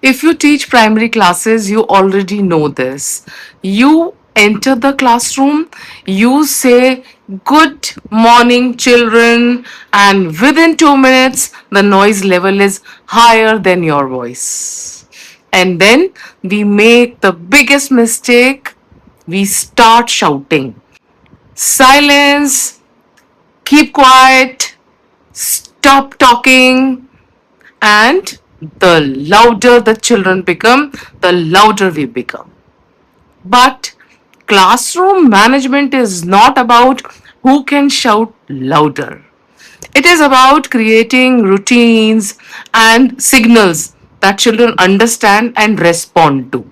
If you teach primary classes, you already know this. You enter the classroom, you say, "Good morning, children," and within 2 minutes, the noise level is higher than your voice. And then we make the biggest mistake, we start shouting. Silence, keep quiet, stop talking, and the louder the children become, the louder we become. But classroom management is not about who can shout louder. It is about creating routines and signals that children understand and respond to.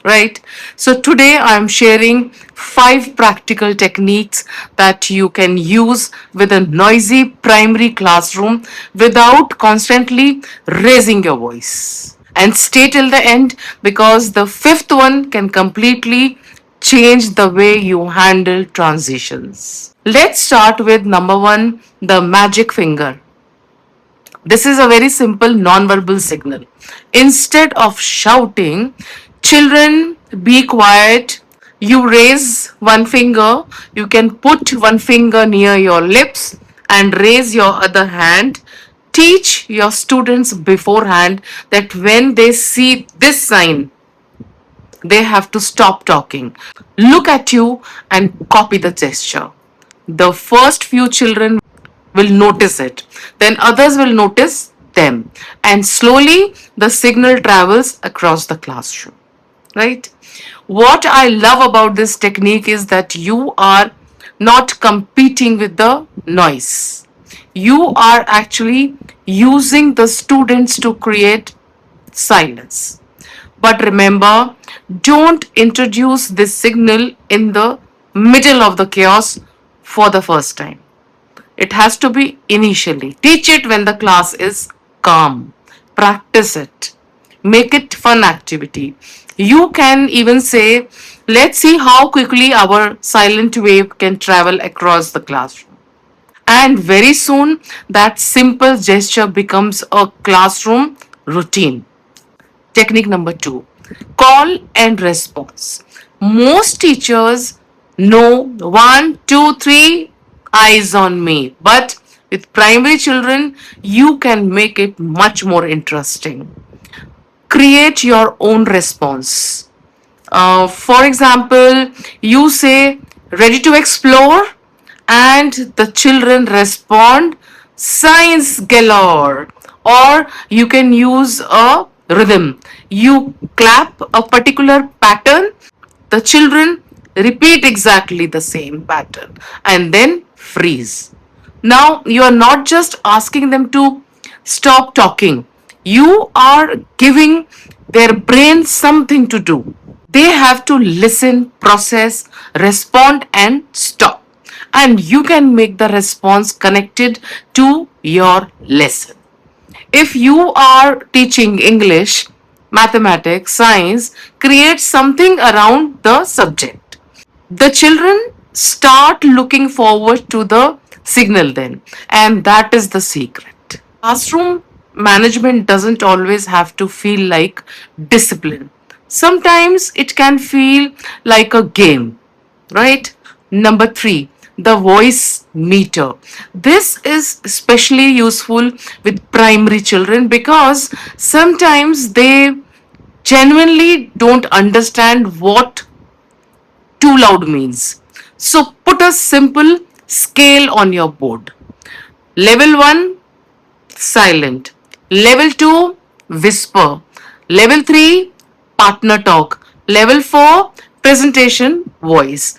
Right? So today I'm sharing 5 practical techniques that you can use with a noisy primary classroom without constantly raising your voice. And stay till the end because the fifth one can completely change the way you handle transitions. Let's start with number 1, the magic finger. This is a very simple non-verbal signal. Instead of shouting, "Children, be quiet," you raise one finger. You can put one finger near your lips and raise your other hand. Teach your students beforehand that when they see this sign, they have to stop talking, look at you, and copy the gesture. The first few children will notice it, then others will notice them, and slowly the signal travels across the classroom. Right? What I love about this technique is that you are not competing with the noise. You are actually using the students to create silence. But remember, don't introduce this signal in the middle of the chaos for the first time. It has to be initially. Teach it when the class is calm. Practice it. Make it fun activity. You can even say, "Let's see how quickly our silent wave can travel across the classroom." And very soon, that simple gesture becomes a classroom routine. Technique number 2, call and response. Most teachers know 1, 2, 3, eyes on me, but with primary children, you can make it much more interesting. Create your own response. For example, you say, "Ready to explore?" and the children respond, "Science galore." Or you can use a rhythm. You clap a particular pattern, the children repeat exactly the same pattern, and then freeze. Now, you are not just asking them to stop talking, you are giving their brain something to do. They have to listen, process, respond, and stop. And you can make the response connected to your lesson. If you are teaching English, mathematics, science, create something around the subject. The children start looking forward to the signal then, and that is the secret. Classroom management doesn't always have to feel like discipline. Sometimes it can feel like a game, right? Number 3, the voice meter. This is especially useful with primary children because sometimes they genuinely don't understand what too loud means. So put a simple scale on your board. Level 1, silent. Level 2, whisper. Level 3, partner talk. Level 4, presentation voice.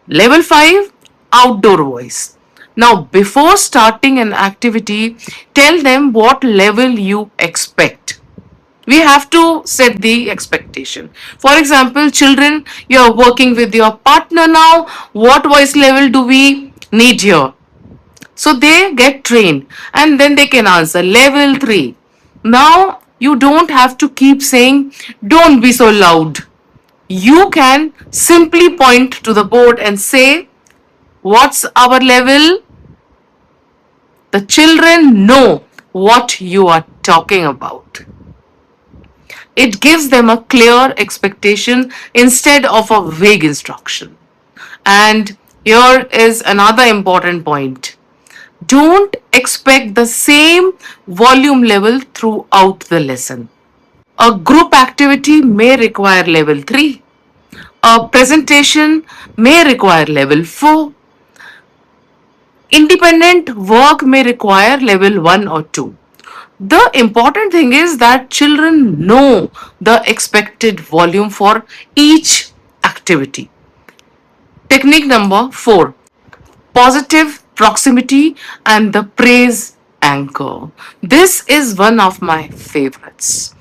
Level 5, outdoor voice. Now, before starting an activity, tell them what level you expect. We have to set the expectation. For example, children, you are working with your partner now. What voice level do we need here? So they get trained and then they can answer level 3. Now you don't have to keep saying, "Don't be so loud." You can simply point to the board and say, "What's our level?" The children know what you are talking about. It gives them a clear expectation instead of a vague instruction. And here is another important point. Don't expect the same volume level throughout the lesson. A group activity may require level 3. A presentation may require level 4. Independent work may require level 1 or 2. The important thing is that children know the expected volume for each activity. Technique number 4, positive proximity and the praise anchor. This is one of my favorites.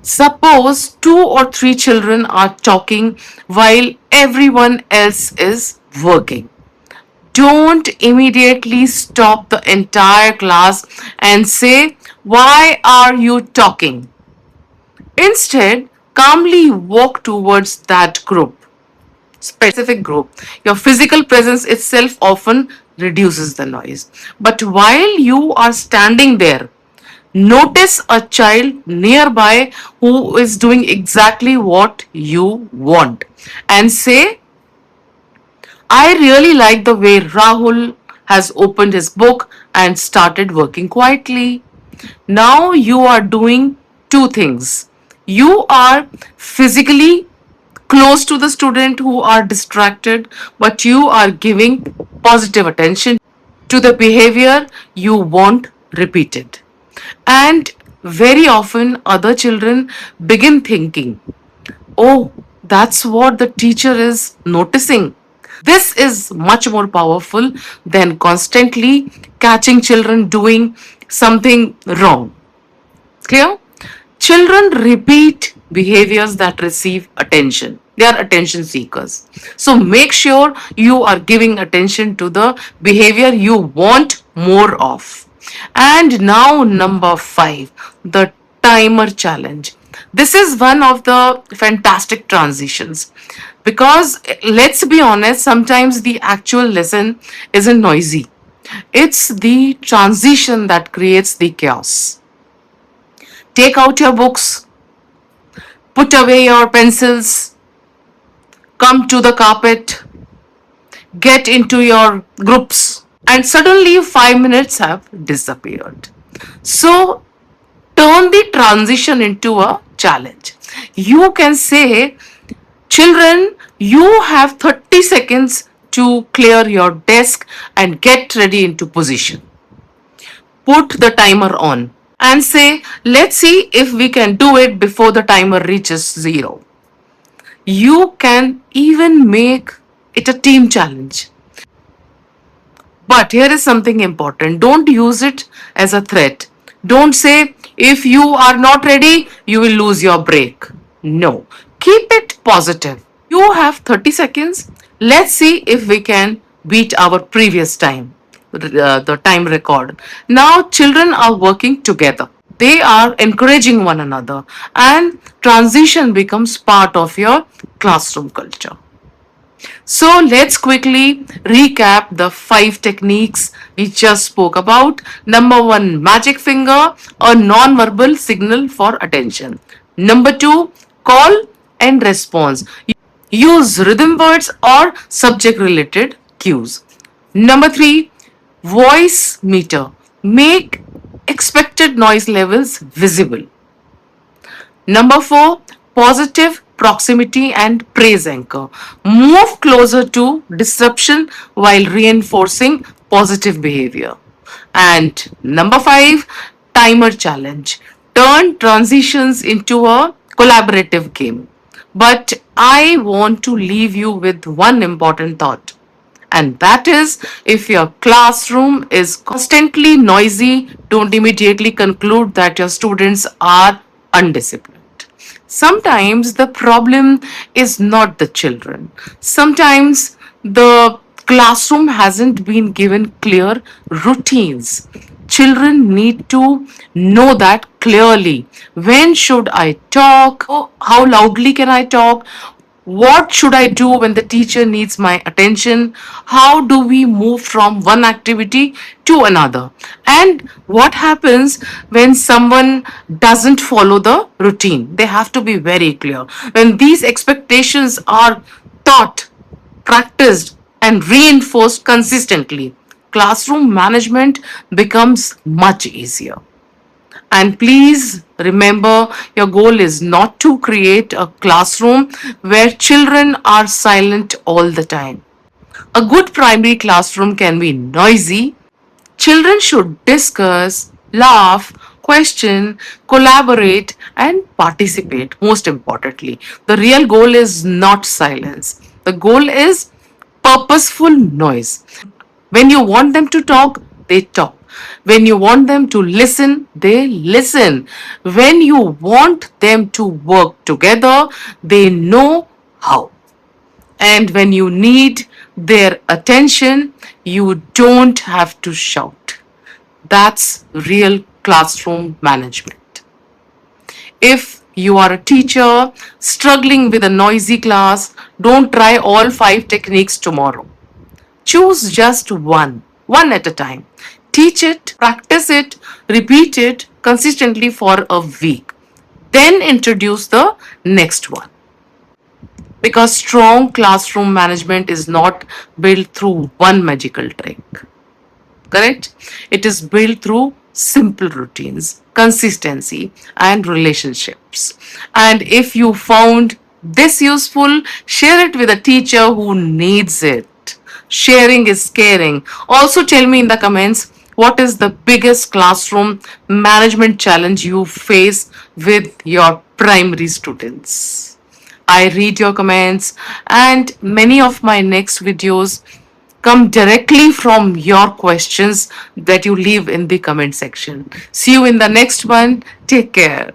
Suppose two or three children are talking while everyone else is working. Don't immediately stop the entire class and say, "Why are you talking?" Instead, calmly walk towards that group, specific group. Your physical presence itself often reduces the noise. But while you are standing there, notice a child nearby who is doing exactly what you want and say, "I really like the way Rahul has opened his book and started working quietly." Now you are doing two things. You are physically close to the student who are distracted, but you are giving positive attention to the behavior you want repeated. And very often, other children begin thinking, "Oh, that's what the teacher is noticing." This is much more powerful than constantly catching children doing something wrong. Clear? Children repeat behaviors that receive attention. They are attention seekers. So make sure you are giving attention to the behavior you want more of. And now, number 5, the timer challenge. This is one of the fantastic transitions because let's be honest, sometimes the actual lesson isn't noisy. It's the transition that creates the chaos. Take out your books, put away your pencils, come to the carpet, get into your groups, and suddenly 5 minutes have disappeared. So turn the transition into a challenge. You can say, "Children, you have 30 seconds to clear your desk and get ready into position." Put the timer on and say, "Let's see if we can do it before the timer reaches 0." You can even make it a team challenge. But here is something important. Don't use it as a threat. Don't say, "If you are not ready, you will lose your break." No. Keep it positive. You have 30 seconds. Let's see if we can beat our previous time, the time record. Now, children are working together. They are encouraging one another, and transition becomes part of your classroom culture. So let's quickly recap the 5 techniques we just spoke about. Number 1, magic finger, a non-verbal signal for attention. Number 2, call and response. Use rhythm words or subject related cues. Number 3, voice meter. Make expected noise levels visible. Number 4, positive proximity and praise anchor. Move closer to disruption while reinforcing positive behavior. And number 5, timer challenge. Turn transitions into a collaborative game. But I want to leave you with one important thought. And that is, if your classroom is constantly noisy, don't immediately conclude that your students are undisciplined. Sometimes the problem is not the children. Sometimes the classroom hasn't been given clear routines. Children need to know that clearly. When should I talk? How loudly can I talk? What should I do when the teacher needs my attention? How do we move from one activity to another? And what happens when someone doesn't follow the routine? They have to be very clear. When these expectations are taught, practiced, and reinforced consistently, classroom management becomes much easier. And please remember, your goal is not to create a classroom where children are silent all the time. A good primary classroom can be noisy. Children should discuss, laugh, question, collaborate, and participate. Most importantly, the real goal is not silence, the goal is purposeful noise. When you want them to talk, they talk. When you want them to listen, they listen. When you want them to work together, they know how. And when you need their attention, you don't have to shout. That's real classroom management. If you are a teacher struggling with a noisy class, don't try all five techniques tomorrow. Choose just one at a time. Teach it, practice it, repeat it consistently for a week. Then introduce the next one. Because strong classroom management is not built through one magical trick. Correct? It is built through simple routines, consistency, and relationships. And if you found this useful, share it with a teacher who needs it. Sharing is caring. Also, tell me in the comments what is the biggest classroom management challenge you face with your primary students. I read your comments, and many of my next videos come directly from your questions that you leave in the comment section. See you in the next one. Take care.